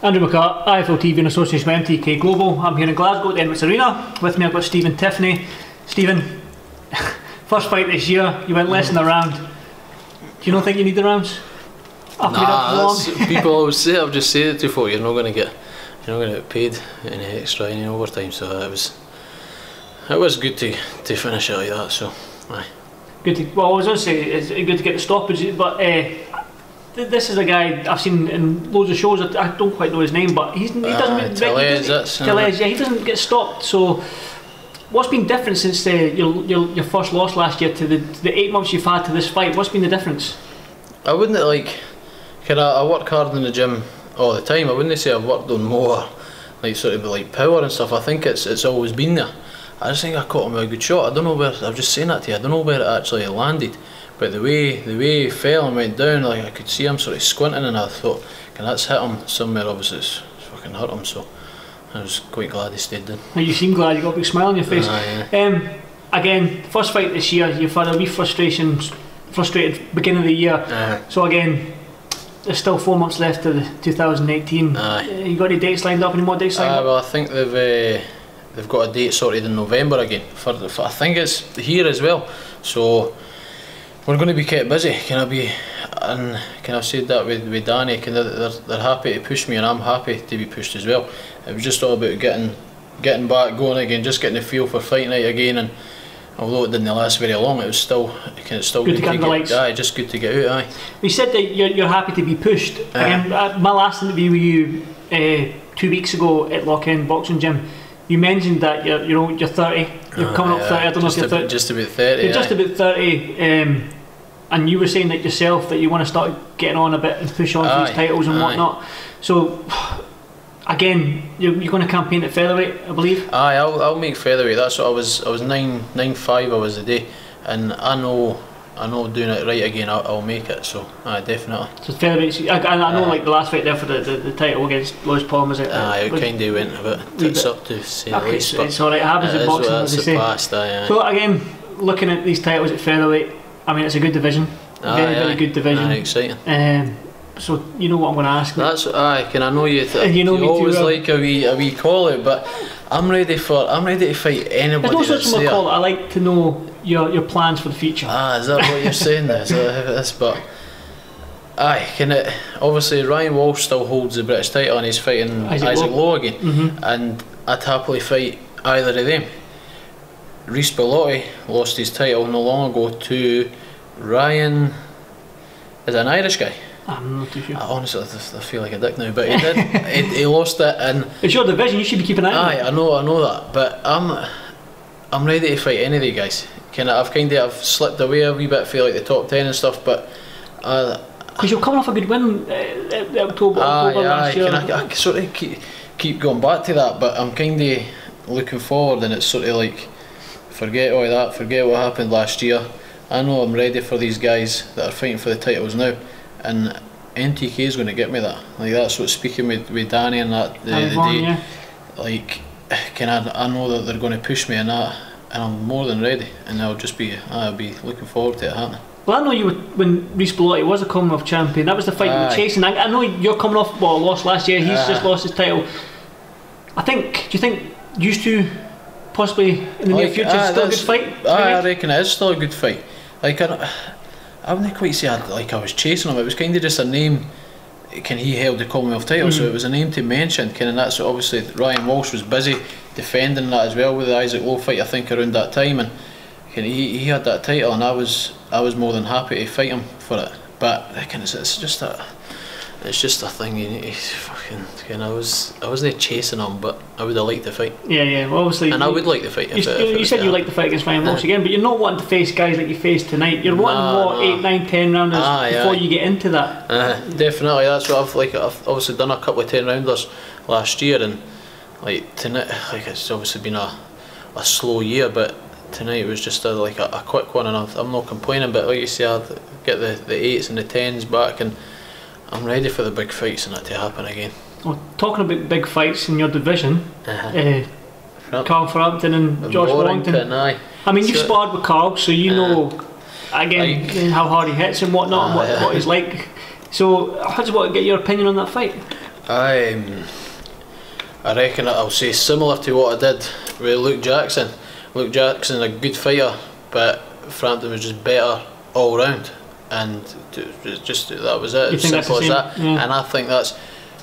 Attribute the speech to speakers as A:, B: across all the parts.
A: Andrew McCART, IFL TV in association with MTK Global. I'm here in Glasgow at the Emirates Arena. With me I've got Stephen Tiffney. Stephen, first fight this year, you went less than a round. Do you not think you need the rounds?
B: People always say, I've just said it before, you're not going to get paid any extra, any overtime, so it was good to finish it like that, so aye.
A: Good to, well, I was going to say it's good to get the stoppage, but this is a guy I've seen in loads of shows. I don't quite know his name, but he doesn't get stopped. So what's been different since your first loss last year to the 8 months you've had to this fight? What's been the difference?
B: I wouldn't I work hard in the gym all the time. I wouldn't say I've worked on more sort of like power and stuff. I think it's always been there. I just think I caught him with a good shot. I don't know where, I'm just saying that to you, I don't know where it actually landed, but the way he fell and went down, like I could see him sort of squinting, and I thought, can that's hit him somewhere? Obviously it's fucking hurt him, so I was quite glad he stayed down.
A: You seem glad, you got a big smile on your face.
B: Yeah.
A: Again, first fight this year, you've had a wee frustrated beginning of the year. So again, there's still 4 months left to the 2018. You got any dates lined up? Any more dates lined up?
B: Well, I think they've got a date sorted in November again. For I think it's here as well. So we're going to be kept busy. And I've said that with Danny. They're happy to push me, and I'm happy to be pushed as well. It was just all about getting back going again, just getting the feel for fight night again. And although it didn't last very long, it was still good to get out. Aye, just good to get out. Aye.
A: You said that you're happy to be pushed. Again, my last interview with you 2 weeks ago at Lock End Boxing Gym, you mentioned that you're 30. You're coming up 30. I don't know if you're 30.
B: Just about 30.
A: You're just about 30. And you were saying that yourself that you want to start getting on a bit and push on for these titles and whatnot. So again, you're going to campaign at featherweight, I believe.
B: Aye, I'll make featherweight. That's what I was 9'5" I was the day, and I know doing it right again, I'll make it. So aye, definitely. So
A: featherweight. I know, like the last fight there for the title against Lewis Palm, was it?
B: Aye, it kind of went a bit tits up to say the least.
A: It's alright. It happens in boxing, as they say. So again, looking at these titles at featherweight, I mean, it's a good division. Very good division.
B: Exciting.
A: So you know what I'm going to ask.
B: That's I know you.
A: You know me
B: always
A: too,
B: like a wee call out, but I'm ready to fight anybody.
A: There's no such a call. I like to know your plans for the future.
B: Is that what you're saying? But obviously Ryan Walsh still holds the British title, and he's fighting Isaac Lowe again, and I'd happily fight either of them. Reece Bellotti lost his title not long ago to Ryan. Is it an Irish guy?
A: I'm not too sure.
B: Honestly, I feel like a dick now, but he did. he lost it, and
A: it's your division. You should be keeping an eye on it.
B: I know that, but I'm ready to fight any of the guys. I've slipped away a wee bit, feel like the top 10 and stuff, but
A: because you're coming off a good win at October last year.
B: I sort of keep going back to that, but I'm kind of looking forward, and it's sort of like forget all that, forget what happened last year. I know I'm ready for these guys that are fighting for the titles now, and MTK is going to get me that. Like, that's what, speaking with Danny and that the day, like, I know that they're going to push me in that, and I'm more than ready, and I'll be looking forward to it happening.
A: Well, I know you were, when Reece Bellotti was a Commonwealth champion, that was the fight you were chasing. I know you're coming off, lost last year, he's just lost his title. Do you think used to possibly in the near future still a good fight?
B: I reckon it is still a good fight. Like, I wouldn't quite say I was chasing him. It was kind of just a name. He held the Commonwealth title, so it was a name to mention. And that's obviously Ryan Walsh was busy defending that as well with the Isaac Lowe fight, I think, around that time, and he had that title, and I was more than happy to fight him for it. But it's just a thing. You need to fucking. I wasn't chasing him, but I would have liked to fight.
A: Yeah. Well, obviously.
B: And I would like to fight.
A: You said you like to fight against Ryan Walsh again, but you're not wanting to face guys like you faced tonight. You're wanting 8, 9, 10 rounders before you get into that.
B: Definitely, that's what I've obviously done a couple of 10 rounders last year, and like tonight, like it's obviously been a slow year, but tonight was just a quick one, and I'm not complaining. But like you say, I get the 8s and the 10s back, and I'm ready for the big fights and that to happen again.
A: Well, talking about big fights in your division, Carl Frampton and Josh Warrington. I mean, you've sparred with Carl, so you know again how hard he hits and whatnot, and what he's like. So I just want to get your opinion on that fight.
B: I reckon I'll say similar to what I did with Luke Jackson. Luke Jackson, a good fighter, but Frampton was just better all round, and just that was it. As simple as that. Yeah. And I think that's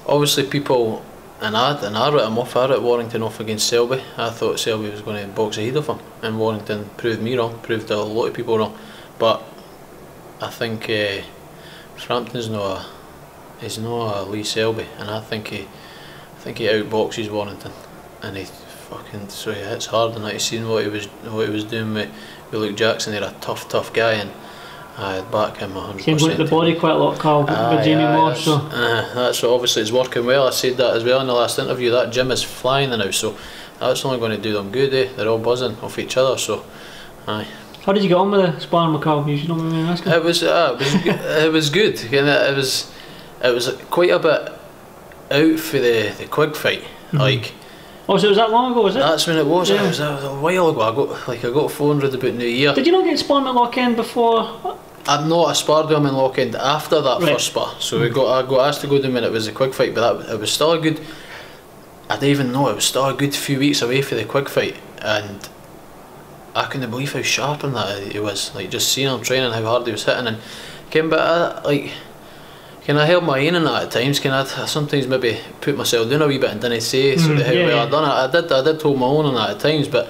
B: obviously people. And I wrote him off. I wrote Warrington off against Selby. I thought Selby was going to box ahead of him, and Warrington proved me wrong. Proved a lot of people wrong. But I think Frampton's not a Lee Selby, and I think he outboxes Warrington, and he hits hard. And I've seen what he was doing with Luke Jackson. They're a tough guy, and I'd back him 100%.
A: Seems like the body quite a lot, Carl, with Jamie Moore.
B: That's what obviously it's working well. I said that as well in the last interview. That gym is flying now, so that's only going to do them good. They're all buzzing off each other. So, aye.
A: How did you get on with the sparring, McCART? You don't mind me asking.
B: It was good. It was quite a bit out for the Quig fight. Like.
A: Oh, so it was that long ago, was it?
B: That's when it was. Yeah. It was a while ago. I got 400 about New Year.
A: Did you not get sparring at Lochend before?
B: I sparred with him in Lochend after that first spar. So I got asked to go down when it was a Quig fight, but it was still a good. I didn't even know it was still a good few weeks away for the Quig fight, and I couldn't believe how sharp in that he was. Like just seeing him training, how hard he was hitting, and can I help my own in that at times? Can I sometimes maybe put myself down a wee bit and didn't say sort of how well I done it? I did hold my own on that at times, but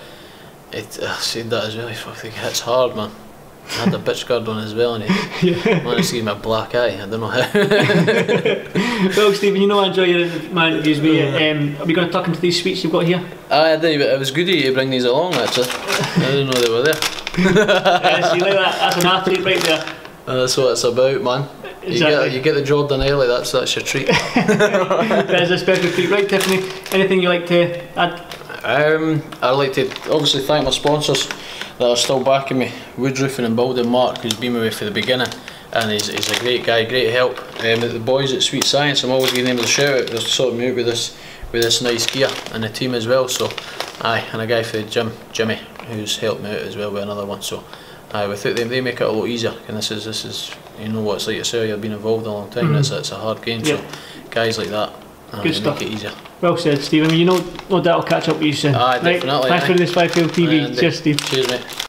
B: I said that as well. He fucking hits hard, man. I had a bitch guard on as well, and he managed to see my black eye. I don't know how.
A: Well, Stephen, you know I enjoy my interviews with you. Are we going to tuck into these sweets you've got here?
B: I did, but it was good of you to bring these along, actually. I didn't know they were there.
A: See, like that, that's an athlete right there.
B: That's what it's about, man. Exactly. You get the Jordan early, that's your treat.
A: That is a special treat. Right, Tiffney, anything you like to add?
B: I'd like to obviously thank my sponsors that are still backing me. Woodroofing and Building Mark, who's been with me from the beginning, and he's a great guy, great help. The boys at Sweet Science, I'm always giving them a shout out. They're sorting me out with this nice gear, and the team as well. So, and a guy for the gym, Jimmy, who's helped me out as well with another one. So, without them, they make it a lot easier. And this is you know what it's like to say you've been involved a long time. It's a hard game. So, guys like that,
A: good stuff.
B: Make it easier.
A: Well said, Steve. I mean, no doubt I'll catch up with you soon.
B: Definitely.
A: Thanks for this 5 Field TV. Cheers, Steve.
B: Cheers, mate.